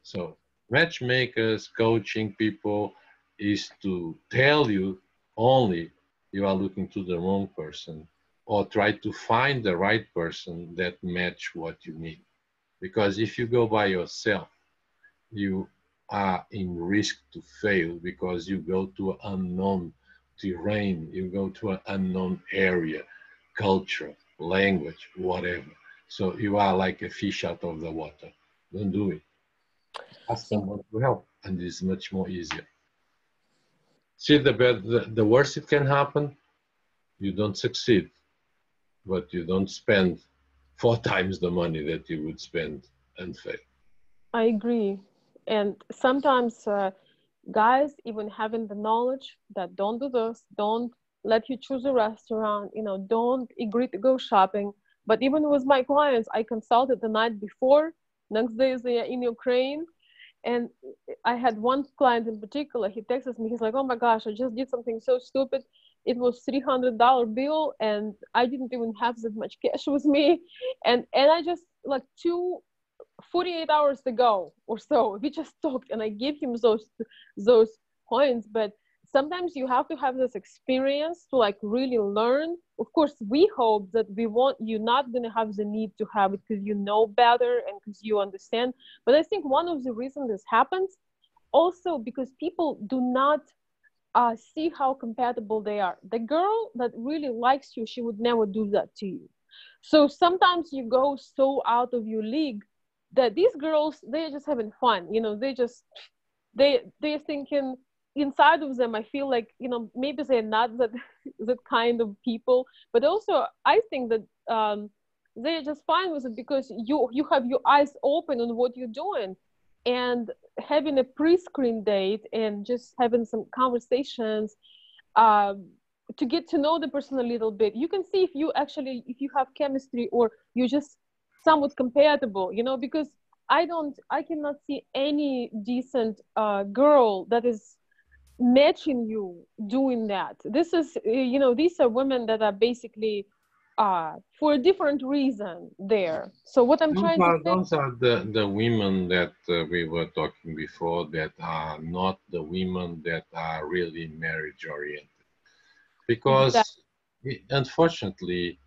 So matchmakers, coaching people is to tell you only you are looking to the wrong person or try to find the right person that match what you need. Because if you go by yourself, you are in risk to fail because you go to an unknown terrain, you go to an unknown area, culture, language, whatever. So you are like a fish out of the water. Don't do it. Ask someone to help, and it's much more easier. See, the worst it can happen, you don't succeed, but you don't spend 4 times the money that you would spend and fail. I agree. And sometimes guys, even having the knowledge that don't do this, don't let you choose a restaurant, don't agree to go shopping. But even with my clients, I consulted the night before. Next day is in Ukraine. And I had one client in particular, he texts me, he's like, oh my gosh, I just did something so stupid. It was $300 bill and I didn't even have that much cash with me. And I just like 48 hours ago or so, we just talked and I gave him those points. But sometimes you have to have this experience to like really learn. Of course, we hope that you're not going to have the need to have it because you know better and because you understand. But I think one of the reasons this happens, also because people do not see how compatible they are. The girl that really likes you, she would never do that to you. So sometimes you go so out of your league that these girls, they're just having fun. You know, they're thinking inside of them. I feel like, you know, maybe they're not that that kind of people, but also I think that they're just fine with it because you have your eyes open on what you're doing, and having a pre-screen date and just having some conversations um, to get to know the person a little bit. You can see if you have chemistry or you're just somewhat compatible, you know, because I cannot see any decent girl that is matching you doing that. This is, you know, these are women that are basically for a different reason there. So what I'm Those trying to are, say, those are the women that we were talking before that are not the women that are really marriage oriented. exactly. Because unfortunately,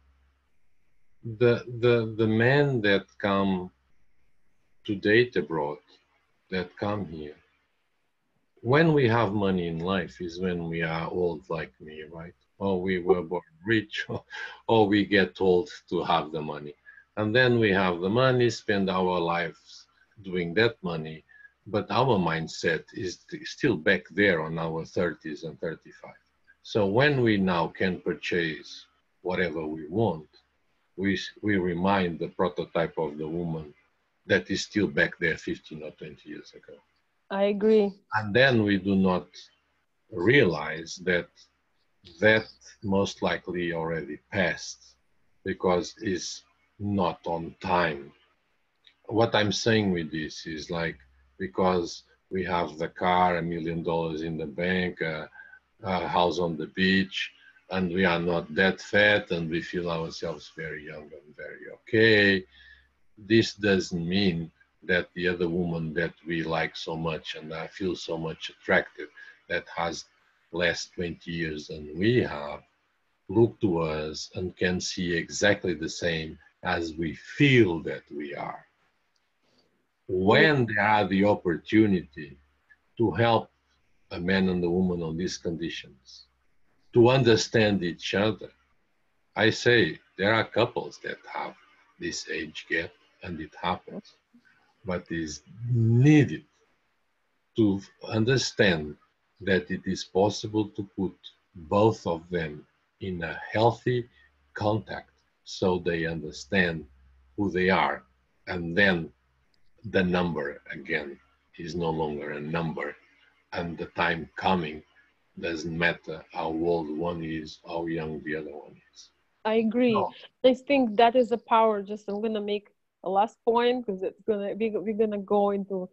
the men that come to date abroad, that come here, when we have money in life is when we are old like me, right? Or we were born rich, or we get told to have the money. And then we have the money, spend our lives doing that money, but our mindset is still back there on our 30s and 35. So when we now can purchase whatever we want, we remind the prototype of the woman that is still back there 15 or 20 years ago. I agree. And then we do not realize that that most likely already passed because it's not on time. What I'm saying with this is like, because we have the car, $1 million in the bank, a house on the beach, and we are not that fat and we feel ourselves very young and very okay. This doesn't mean that the other woman that we like so much and I feel so much attractive, that has less 20 years than we have, look to us and can see exactly the same as we feel that we are. When there are the opportunity to help a man and a woman on these conditions, to understand each other, I say there are couples that have this age gap and it happens, but is needed to understand that it is possible to put both of them in a healthy contact so they understand who they are. And then the number again is no longer a number. And the time coming doesn't matter how old one is, how young the other one is. I agree. No. I think that is a power. Just I'm gonna make a last point because it's gonna we're gonna go into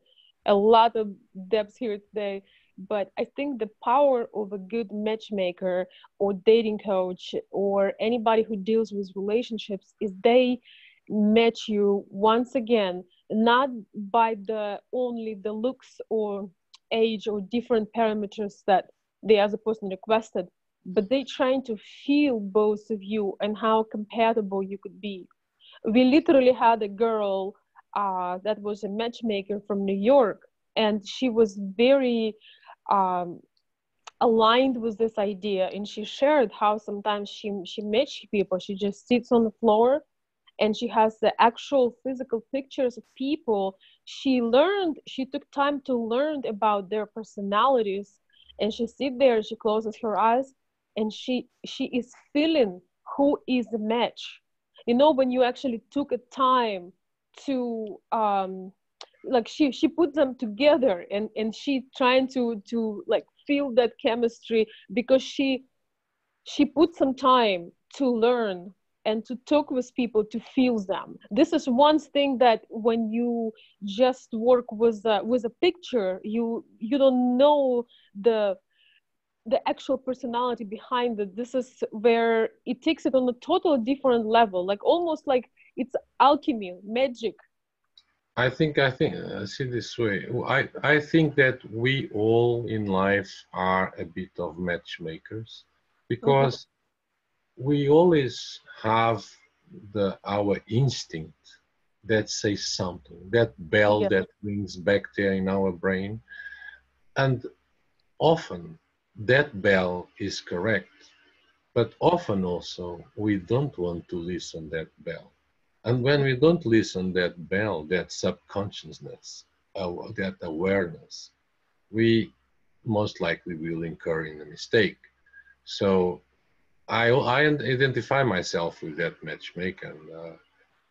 a lot of depths here today. But I think the power of a good matchmaker or dating coach or anybody who deals with relationships is they match you once again, not by the only the looks or age or different parameters that the other person requested, but they trying to feel both of you and how compatible you could be. We literally had a girl that was a matchmaker from New York, and she was very um, aligned with this idea. And she shared how sometimes she meets people. She just sits on the floor and she has the actual physical pictures of people. She took time to learn about their personalities, and she sit there, she closes her eyes, and she is feeling who is the match. You know, when you actually took a time to like she put them together, and she trying to like feel that chemistry because she put some time to learn and to talk with people to feel them. This is one thing that when you just work with a picture, you don't know the actual personality behind it. This is where it takes it on a totally different level, like almost like it's alchemy, magic. I see this way. I think that we all in life are a bit of matchmakers Mm-hmm. because we always have our instinct that says something, that bell Yeah. that rings back there in our brain. And often that bell is correct, but often also we don't want to listen that bell. And when we don't listen that bell, that subconsciousness, that awareness, we most likely will incur in a mistake. So I identify myself with that matchmaker. And,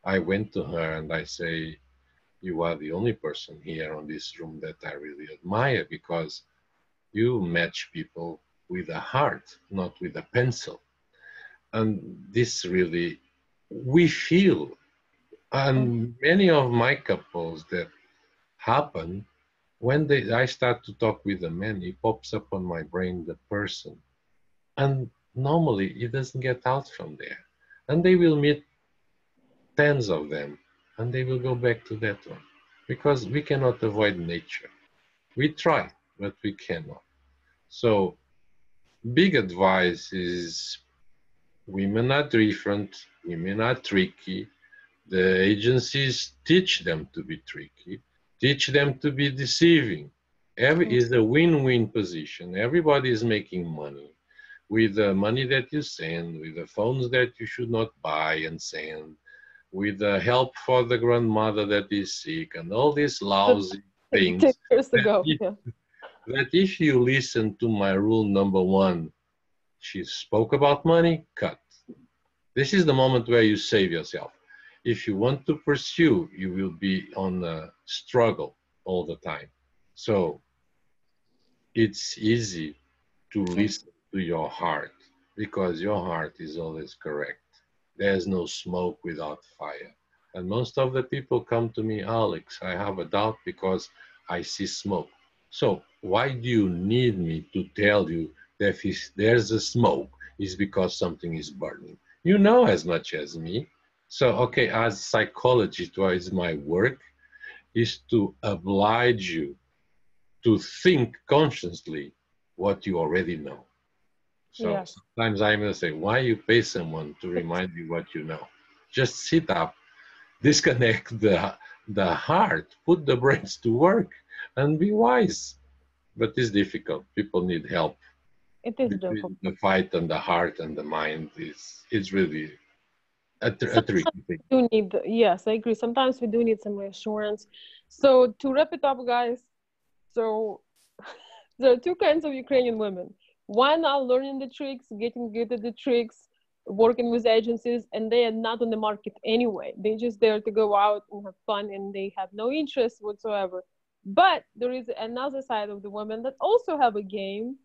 I went to her and I say, you are the only person here on this room that I really admire because you match people with a heart, not with a pencil. And this really, we feel, and many of my couples that happen, when I start to talk with a man, it pops up on my brain, the person. And normally it doesn't get out from there. And they will meet tens of them, and they will go back to that one. Because we cannot avoid nature. We try, but we cannot. So big advice is women are different, women are tricky. The agencies teach them to be tricky, teach them to be deceiving. Every is a win-win position. Everybody is making money with the money that you send, with the phones that you should not buy and send, with the help for the grandmother that is sick, and all these lousy 10 things. years That ago. if, Yeah. that if you listen to my rule number one, she spoke about money, cut. This is the moment where you save yourself. If you want to pursue, you will be on a struggle all the time. So it's easy to listen to your heart because your heart is always correct. There's no smoke without fire. And most of the people come to me, Alex, I have a doubt because I see smoke. So why do you need me to tell you that if there's a smoke, it's because something is burning? You know as much as me. So, okay, as psychologist, what is my work is to oblige you to think consciously what you already know. So Yes. sometimes I'm going to say, why you pay someone to remind you what you know? Just sit up, disconnect the heart, put the brains to work, and be wise. But it's difficult. People need help. It is difficult. Between the fight and the heart and the mind is it's really a Sometimes tricky thing. we do need, yes, I agree. Sometimes we do need some reassurance. So to wrap it up, guys, so there are two kinds of Ukrainian women. One are learning the tricks, getting good at the tricks, working with agencies, and they are not on the market anyway. They're just there to go out and have fun, and they have no interest whatsoever. But there is another side of the women that also have a game,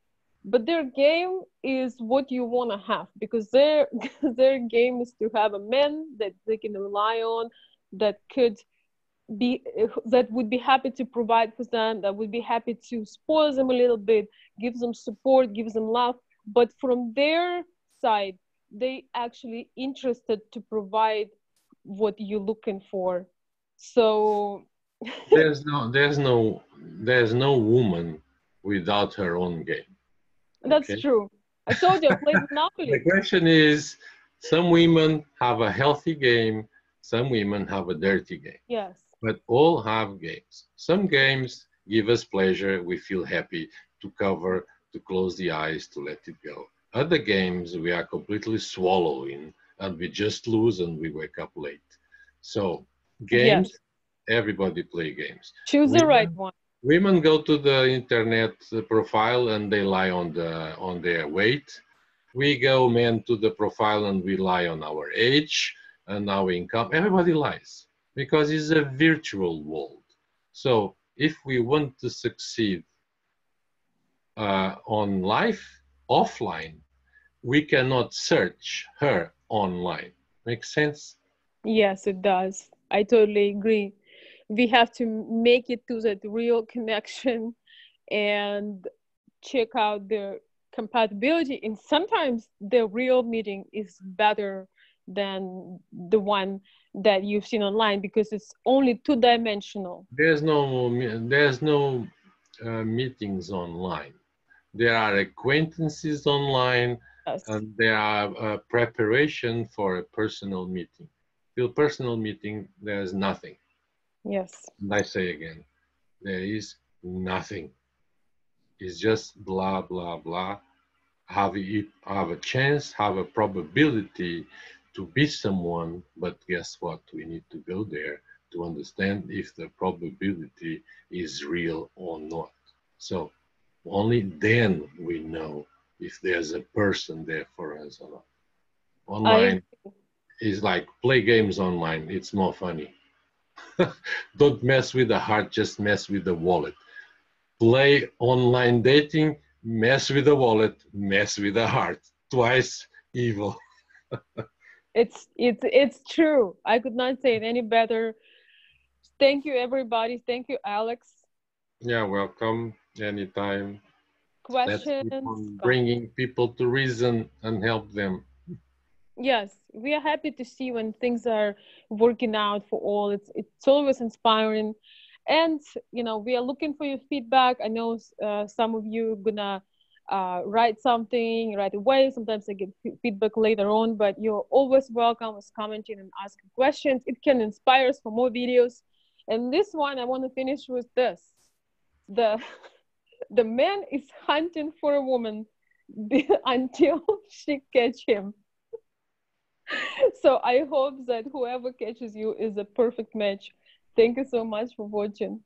but their game is what you want to have because their their game is to have a man that they can rely on, that could be that would be happy to provide for them, that would be happy to spoil them a little bit, give them support, give them love, but from their side they actually interested to provide what you're looking for. So There's no woman without her own game. that's Okay. true. I told you I played The Monopoly. question is, some women have a healthy game, some women have a dirty game, Yes. but all have games. Some games give us pleasure, we feel happy to cover, to close the eyes, to let it go. Other games we are completely swallowing and we just lose and we wake up late. So Yes. games, everybody play games. Choose the right Women one. Women go to the internet profile and they lie on their weight. We go men to the profile and we lie on our age and our income. Everybody lies because it's a virtual world. So if we want to succeed on life offline, we cannot search her online. Makes sense? Yes, it does. I totally agree. We have to make it to that real connection and check out their compatibility. And sometimes the real meeting is better than the one that you've seen online because it's only two-dimensional. There's no meetings online. There are acquaintances online, Yes. and there are preparation for a personal meeting. Till personal meeting, there's nothing. Yes. And I say again, there is nothing. It's just blah, blah, blah. Have a chance, have a probability to be someone, but guess what? We need to go there to understand if the probability is real or not. So only then we know if there's a person there for us or not. I Online is like play games online. It's more funny. Don't mess with the heart, just mess with the wallet. Play online dating, mess with the wallet, mess with the heart. Twice evil. it's true. I could not say it any better. Thank you, everybody. Thank you, Alex. Yeah, welcome anytime. Let's keep Questions, on comments. bringing people to reason and help them. Yes, we are happy to see when things are working out for all. It's always inspiring, and we are looking for your feedback. I know some of you gonna write something right away. Sometimes I get feedback later on, but you're always welcome with commenting and asking questions. It can inspire us for more videos. And this one, I want to finish with this: the the man is hunting for a woman until she catch him. So I hope that whoever catches you is a perfect match. Thank you so much for watching.